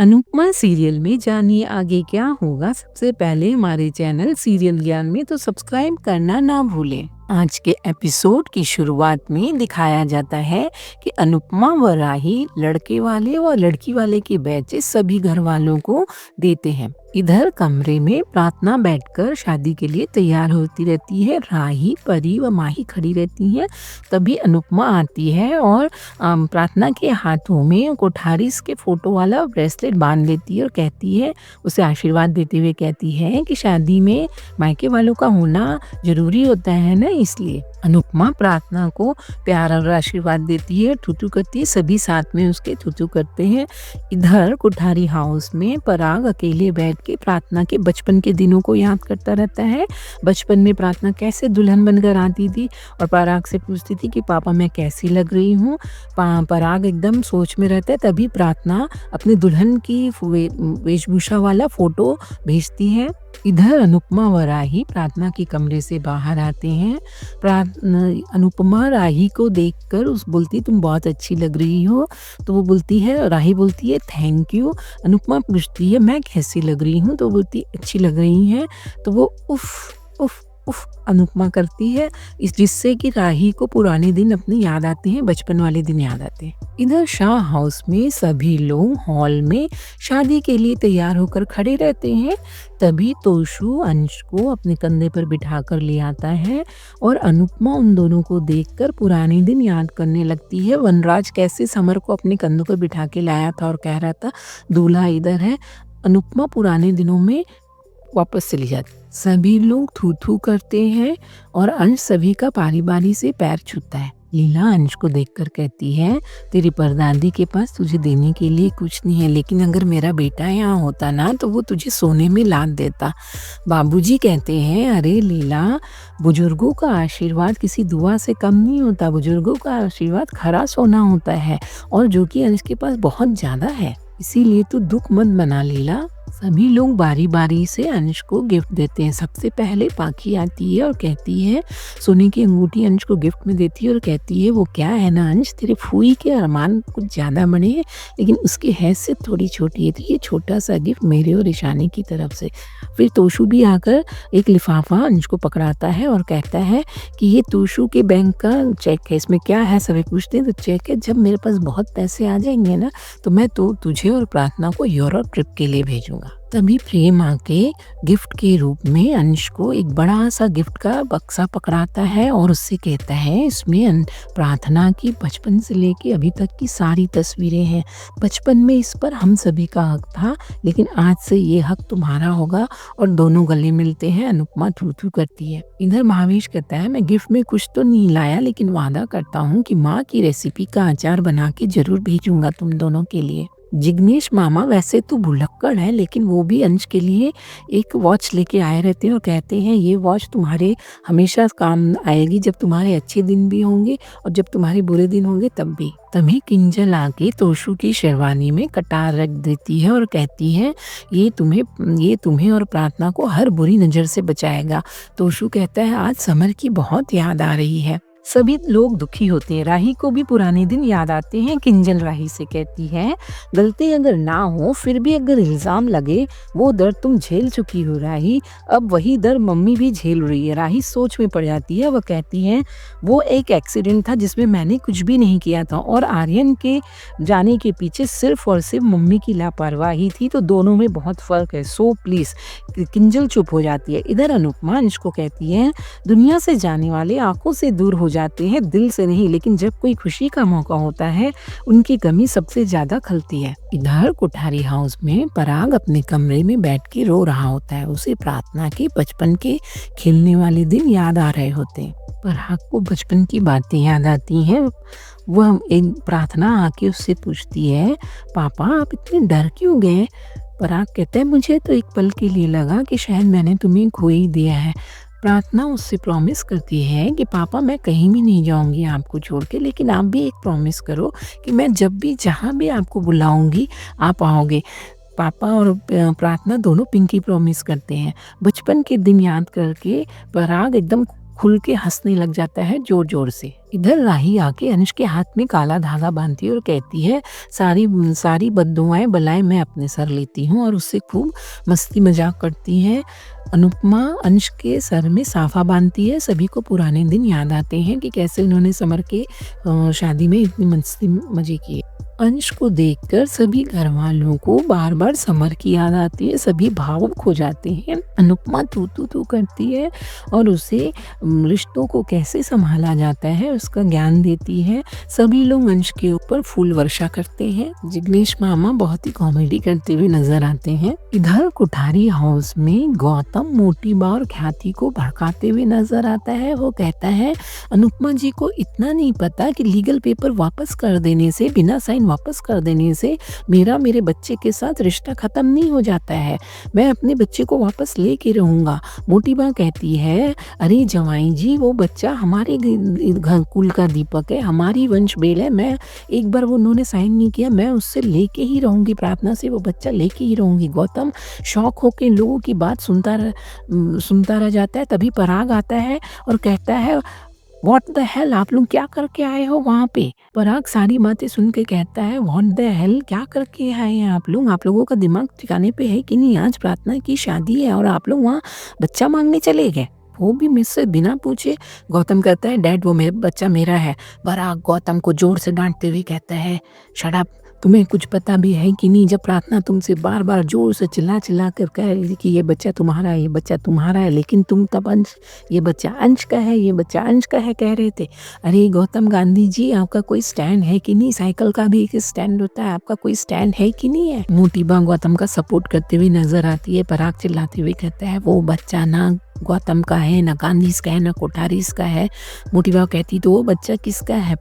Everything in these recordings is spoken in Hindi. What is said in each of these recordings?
अनुपमा सीरियल में जानिए आगे क्या होगा। सबसे पहले हमारे चैनल सीरियल ज्ञान में तो सब्सक्राइब करना ना भूलें। आज के एपिसोड की शुरुआत में दिखाया जाता है कि अनुपमा व राही लड़के वाले व लड़की वाले के बैचेस सभी घर वालों को देते हैं। इधर कमरे में प्रार्थना बैठकर शादी के लिए तैयार होती रहती है। राही, परी व माही खड़ी रहती हैं। तभी अनुपमा आती है और प्रार्थना के हाथों में कोठारिस के फोटो वाला ब्रेसलेट बांध लेती है और कहती है, उसे आशीर्वाद देते हुए कहती है कि शादी में मायके वालों का होना जरूरी होता है ना, इसलिए। अनुपमा प्रार्थना को प्यार और आशीर्वाद देती है, थूथू करती है, सभी साथ में उसके थूथू करते हैं। इधर कोठारी हाउस में पराग अकेले बैठ के प्रार्थना के बचपन के दिनों को याद करता रहता है। बचपन में प्रार्थना कैसे दुल्हन बनकर आती थी और पराग से पूछती थी कि पापा मैं कैसी लग रही हूँ। पराग एकदम सोच में रहता है। तभी प्रार्थना अपने दुल्हन की वेशभूषा वाला फोटो भेजती है। इधर अनुपमा व राही प्रार्थना के कमरे से बाहर आते हैं। अनुपमा राही को देखकर बोलती तुम बहुत अच्छी लग रही हो। तो वो बोलती है, राही बोलती है थैंक यू। अनुपमा पूछती है मैं कैसी लग रही हूँ, तो बोलती अच्छी लग रही है। तो वो उफ उफ उफ अनुपमा करती है, इस जिससे कि राही को पुराने दिन अपने याद आते हैं, बचपन वाले दिन याद आते हैं। इधर शाह हाउस में सभी लोग हॉल में शादी के लिए तैयार होकर खड़े रहते हैं। तभी तोशु अंश को अपने कंधे पर बिठा कर ले आता है और अनुपमा उन दोनों को देखकर पुराने दिन याद करने लगती है। वनराज कैसे समर को अपने कंधों पर बिठा के लाया था और कह रहा था दूल्हा इधर है। अनुपमा पुराने दिनों में वापस चली जाती। सभी लोग थू थू करते हैं और अंश सभी का बारी बारी से पैर छूता है। लीला अंश को देखकर कहती है तेरी परदादी के पास तुझे देने के लिए कुछ नहीं है, लेकिन अगर मेरा बेटा यहाँ होता ना तो वो तुझे सोने में लाद देता। बाबूजी कहते हैं अरे लीला, बुजुर्गों का आशीर्वाद किसी दुआ से कम नहीं होता। बुजुर्गों का आशीर्वाद खरा सोना होता है और जो कि अंश के पास बहुत ज़्यादा है, इसीलिए तू दुख मत मना लीला। सभी लोग बारी बारी से अंश को गिफ्ट देते हैं। सबसे पहले पाखी आती है और कहती है, सोने की अंगूठी अंश को गिफ्ट में देती है और कहती है वो क्या है ना अंश, तेरे फूई के अरमान कुछ ज़्यादा बड़े हैं लेकिन उसकी हैसियत थोड़ी छोटी है, तो ये छोटा सा गिफ्ट मेरे और ईशानी की तरफ से। फिर तोशु भी आकर एक लिफाफा अंश को पकड़ाता है और कहता है कि ये तोशु के बैंक का चेक है, इसमें क्या है सभी पूछते हैं। तो चेक है, जब मेरे पास बहुत पैसे आ जाएंगे ना तो मैं तो तुझे और प्रार्थना को यूरोप ट्रिप के लिए भेजूंगा। तभी प्रेम आके गिफ्ट के रूप में अंश को एक बड़ा सा गिफ्ट का बक्सा पकड़ाता है और उससे कहता है इसमें प्रार्थना की बचपन से लेके अभी तक की सारी तस्वीरें हैं। बचपन में इस पर हम सभी का हक था, लेकिन आज से ये हक तुम्हारा होगा। और दोनों गले मिलते हैं। अनुपमा थू थू करती है। इधर महावेश कहता है मैं गिफ्ट में कुछ तो नहीं लाया, लेकिन वादा करता हूँ कि माँ की रेसिपी का अचार बना के जरूर भेजूंगा तुम दोनों के लिए। जिग्नेश मामा वैसे तो भुलक्कड़ है, लेकिन वो भी अंश के लिए एक वॉच लेके आए रहते हैं और कहते हैं ये वॉच तुम्हारे हमेशा काम आएगी, जब तुम्हारे अच्छे दिन भी होंगे और जब तुम्हारे बुरे दिन होंगे तब भी। तभी किंजल आके तोशु की शेरवानी में कटार रख देती है और कहती है ये तुम्हें और प्रार्थना को हर बुरी नज़र से बचाएगा। तोशु कहता है आज समर की बहुत याद आ रही है। सभी लोग दुखी होते हैं। राही को भी पुराने दिन याद आते हैं। किंजल राही से कहती है गलती अगर ना हो फिर भी अगर इल्ज़ाम लगे, वो दर्द तुम झेल चुकी हो राही, अब वही दर्द मम्मी भी झेल रही है। राही सोच में पड़ जाती है। वह कहती है वो एक एक्सीडेंट था जिसमें मैंने कुछ भी नहीं किया था और आर्यन के जाने के पीछे सिर्फ और सिर्फ मम्मी की लापरवाही थी, तो दोनों में बहुत फ़र्क है, सो प्लीज़। किंजल चुप हो जाती है। इधर अनुपमा अंश को कहती है दुनिया से जाने वाले आंखों से दूर हो जाते हैं, दिल से नहीं, लेकिन जब कोई खुशी का मौका होता है उनकी कमी सबसे ज्यादा खलती है। इधर कोठारी हाउस में पराग अपने कमरे में बैठ के रो रहा होता है। उसे प्रार्थना के बचपन के खेलने वाले दिन याद आ रहे होते हैं। पराग को बचपन की बातें याद आती हैं। वह एक प्रार्थना आके उससे पूछती है पापा आप इतने डर क्यों गए। पराग कहता है मुझे तो एक पल के लिए लगा कि शायद मैंने तुम्हें खो ही दिया है। प्रार्थना उससे प्रॉमिस करती है कि पापा मैं कहीं भी नहीं जाऊंगी आपको छोड़ के, लेकिन आप भी एक प्रॉमिस करो कि मैं जब भी जहाँ भी आपको बुलाऊंगी आप आओगे। पापा और प्रार्थना दोनों पिंकी प्रॉमिस करते हैं। बचपन के दिन याद करके पराग एकदम खुल के हंसने लग जाता है जोर जोर से। इधर राही आके अंश के हाथ में काला धागा बांधती है और कहती है, सारी सारी बद्दुआएं बलाएं मैं अपने सर लेती हूँ, और उससे खूब मस्ती मजाक करती है। अनुपमा अंश के सर में साफा बांधती है। सभी को पुराने दिन याद आते हैं कि कैसे उन्होंने समर के शादी में इतनी मस्ती मजे किए। अंश को देखकर सभी घर वालों को बार बार समर की याद आती है। सभी भावुक हो जाते हैं। अनुपमा तू तू तू करती है और उसे रिश्तों को कैसे संभाला जाता है उसका ज्ञान देती है। सभी लोग अंश के ऊपर फूल वर्षा करते हैं। जिग्नेश मामा बहुत ही कॉमेडी करते हुए नजर आते हैं। इधर कोठारी हाउस में गौतम मोटी बा और ख्याति को भड़काते हुए नजर आता है। वो कहता है, अनुपमा जी को इतना नहीं पता कि लीगल पेपर वापस कर देने से, बिना साइन वापस कर देने से मेरे बच्चे के साथ रिश्ता खत्म नहीं हो जाता है। मैं अपने बच्चे को वापस लेके रहूंगा। मोटी बा कहती है, अरे जवाई जी, वो बच्चा हमारे कुल का दीपक है, हमारी वंश बेल है। मैं एक बार वो उन्होंने साइन नहीं किया, मैं उससे लेके ही रहूंगी, प्रार्थना से वो बच्चा लेके ही रहूंगी। गौतम शौक होके लोगों की बात सुनता रह जाता है। तभी पराग आता है और कहता है, व्हाट द हेल, आप लोग क्या करके आए हो वहाँ पे? पराग सारी बातें सुन के कहता है, व्हाट द हेल, क्या करके आए हैं आप लोग? आप लोगों का दिमाग ठिकाने पे है कि नहीं? आज प्रार्थना की शादी है और आप लोग वहाँ बच्चा मांगने चले गए, वो भी मुझसे बिना पूछे। गौतम कहता है, डैड वो बच्चा मेरा है। पराग गौतम को जोर से डांटते हुए कहता है, शट अप, तुम्हें कुछ पता भी है कि नहीं? जब प्रार्थना तुमसे बार बार जोर से चिल्ला कर कह रही थी कि ये बच्चा तुम्हारा है, ये बच्चा तुम्हारा है, लेकिन तुम तब ये बच्चा अंश का है, ये बच्चा अंश का है कह रहे थे। अरे गौतम गांधी जी, आपका कोई स्टैंड है कि नहीं? साइकिल का भी एक स्टैंड होता है, आपका कोई स्टैंड है कि नहीं है? मोटी बा गौतम का सपोर्ट करते हुए नजर आती है। पराग चिल्लाते हुए कहता है, वो बच्चा ना गौतम का है, ना गांधी का है, ना कोठारीस का है। मोटी बा कहती, तो वो बच्चा किसका है?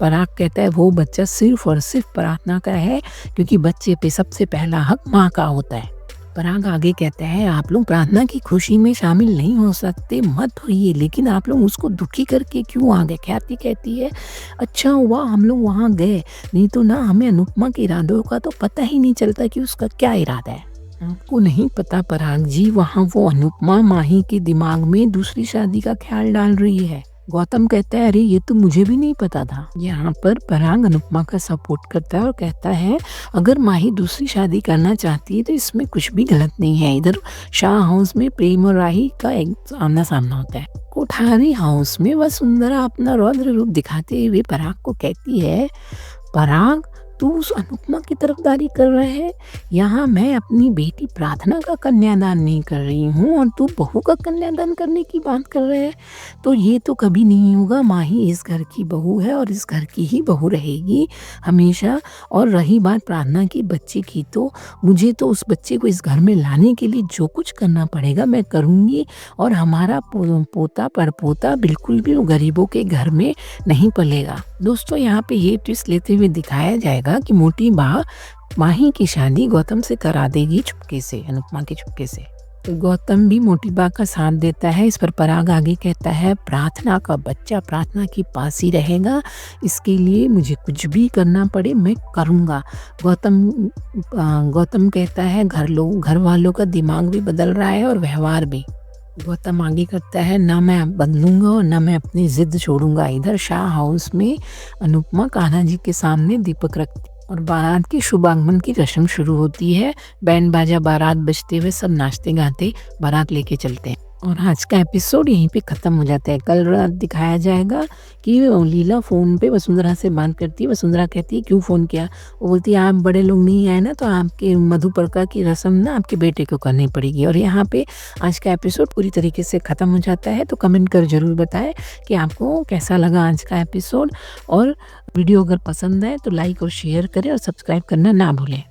पराग कहता है, वो बच्चा सिर्फ और सिर्फ प्रार्थना का है, क्योंकि बच्चे पे सबसे पहला हक माँ का होता है। पराग आगे कहता है, आप लोग प्रार्थना की खुशी में शामिल नहीं हो सकते, मत होइए, लेकिन आप लोग उसको दुखी करके क्यों आ गए? ख्याति कहती है, अच्छा हुआ हम लोग वहाँ गए, नहीं तो ना हमें अनुपमा के इरादों का तो पता ही नहीं चलता कि उसका क्या इरादा है। आपको नहीं पता पराग जी, वहाँ वो अनुपमा माही के दिमाग में दूसरी शादी का ख्याल डाल रही है। गौतम कहता है, अरे ये तो मुझे भी नहीं पता था। यहाँ पर पराग अनुपमा का सपोर्ट करता है और कहता है, अगर माही दूसरी शादी करना चाहती है तो इसमें कुछ भी गलत नहीं है। इधर शाह हाउस में प्रेम और राही का एक आमना सामना होता है। कोठारी हाउस में वसुंधरा अपना रौद्र रूप दिखाते हुए पराग को कहती है, पराग तू उस अनुपमा की तरफदारी कर रहे है, यहाँ मैं अपनी बेटी प्रार्थना का कन्यादान नहीं कर रही हूँ और तू बहू का कन्यादान करने की बात कर रहे हैं, तो ये तो कभी नहीं होगा। माही इस घर की बहू है और इस घर की ही बहू रहेगी हमेशा। और रही बात प्रार्थना की बच्चे की, तो मुझे तो उस बच्चे को इस घर में लाने के लिए जो कुछ करना पड़ेगा मैं करूँगी, और हमारा पोता परपोता बिल्कुल भी गरीबों के घर में नहीं पलेगा। दोस्तों, यहाँ पे ये ट्विस्ट लेते हुए दिखाया जाएगा कि मोटी बा माही की शादी गौतम से करा देगी चुपके से, अनुपमा के चुपके से। तो गौतम भी मोटी बा का साथ देता है। इस पर पराग आगे कहता है, प्रार्थना का बच्चा प्रार्थना के पास ही रहेगा, इसके लिए मुझे कुछ भी करना पड़े मैं करूँगा। गौतम कहता है, घर वालों का दिमाग भी बदल रहा है और व्यवहार भी। गौतम आगे करता है, ना मैं बदलूंगा और ना मैं अपनी जिद छोड़ूंगा। इधर शाह हाउस में अनुपमा कान्हा जी के सामने दीपक रखती और बारात के शुभ आगमन की रस्म शुरू होती है। बैंड बाजा बारात बजते हुए सब नाचते गाते बारात लेके चलते हैं। और आज का एपिसोड यहीं पे ख़त्म हो जाता है। कल रात दिखाया जाएगा कि लीला फ़ोन पे वसुंधरा से बात करती है। वसुंधरा कहती है, क्यों फ़ोन किया? वो बोलती है, आप बड़े लोग नहीं आए ना, तो आपके मधुपर्का की रस्म ना आपके बेटे को करनी पड़ेगी। और यहाँ पे आज का एपिसोड पूरी तरीके से ख़त्म हो जाता है। तो कमेंट कर ज़रूर बताएं कि आपको कैसा लगा आज का एपिसोड, और वीडियो अगर पसंद आए तो लाइक और शेयर करें और सब्सक्राइब करना ना भूलें।